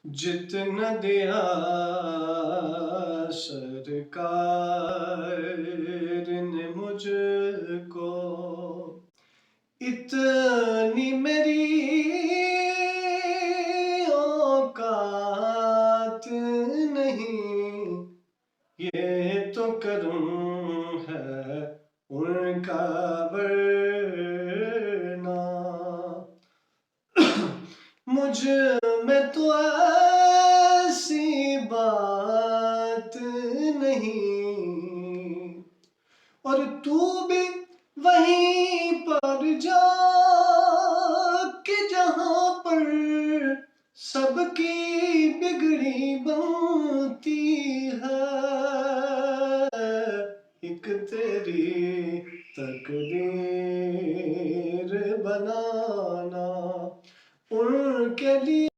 जितना दिया सरकार ने मुझको, इतनी मेरी औकात नहीं। ये तो करम है उनका, वरना मुझ में तो ऐसी बात नहीं। और तू भी वहीं पर जा के जहां पर सबकी बिगड़ी बनती है। एक तेरी तकदीर बनाना उनके लिए